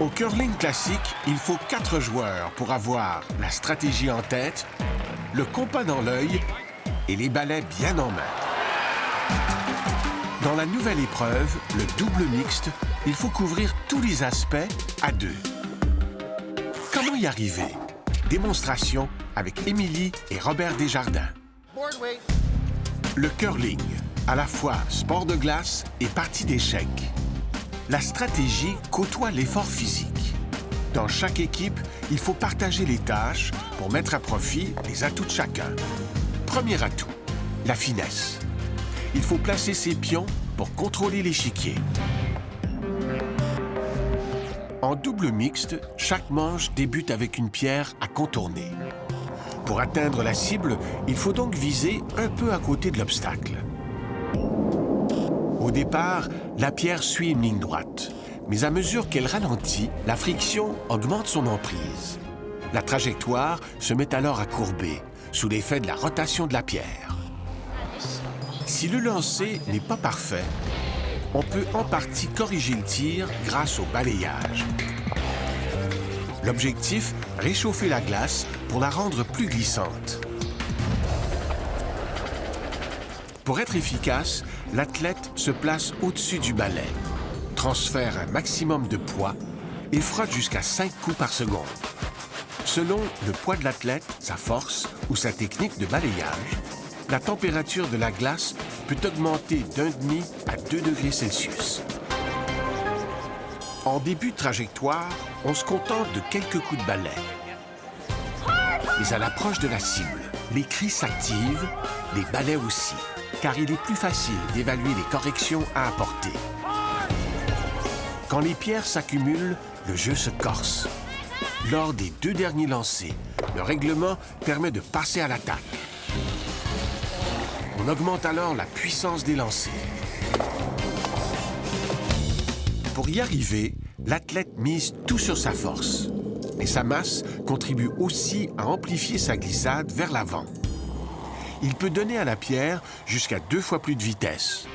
Au curling classique, il faut 4 joueurs pour avoir la stratégie en tête, le compas dans l'œil et les balais bien en main. Dans la nouvelle épreuve, le double mixte, il faut couvrir tous les aspects à 2. Comment y arriver? Démonstration avec Émilie et Robert Desjardins. Le curling, à la fois sport de glace et partie d'échecs. La stratégie côtoie l'effort physique. Dans chaque équipe, il faut partager les tâches pour mettre à profit les atouts de chacun. Premier atout, la finesse. Il faut placer ses pions pour contrôler l'échiquier. En double mixte, chaque manche débute avec une pierre à contourner. Pour atteindre la cible, il faut donc viser un peu à côté de l'obstacle. Au départ, la pierre suit une ligne droite, mais à mesure qu'elle ralentit, la friction augmente son emprise. La trajectoire se met alors à courber, sous l'effet de la rotation de la pierre. Si le lancer n'est pas parfait, on peut en partie corriger le tir grâce au balayage. L'objectif, réchauffer la glace pour la rendre plus glissante. Pour être efficace, l'athlète se place au-dessus du balai, transfère un maximum de poids et frotte jusqu'à 5 coups par seconde. Selon le poids de l'athlète, sa force ou sa technique de balayage, la température de la glace peut augmenter d'1,5 à 2 degrés Celsius. En début de trajectoire, on se contente de quelques coups de balai. Mais à l'approche de la cible, les cris s'activent, les balais aussi, car il est plus facile d'évaluer les corrections à apporter. Quand les pierres s'accumulent, le jeu se corse. Lors des 2 derniers lancers, le règlement permet de passer à l'attaque. On augmente alors la puissance des lancers. Pour y arriver, l'athlète mise tout sur sa force. Mais sa masse contribue aussi à amplifier sa glissade vers l'avant. Il peut donner à la pierre jusqu'à 2 fois plus de vitesse.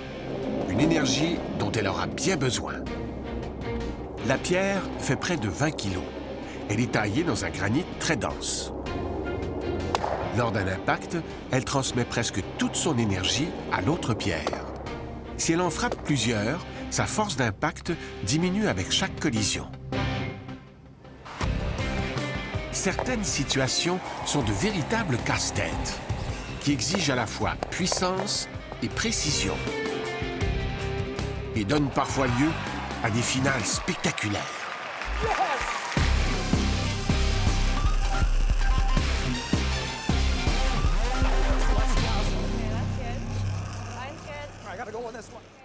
Une énergie dont elle aura bien besoin. La pierre fait près de 20 kilos. Elle est taillée dans un granit très dense. Lors d'un impact, elle transmet presque toute son énergie à l'autre pierre. Si elle en frappe plusieurs, sa force d'impact diminue avec chaque collision. Certaines situations sont de véritables casse-têtes qui exigent à la fois puissance et précision et donnent parfois lieu à des finales spectaculaires. I gotta go on this one.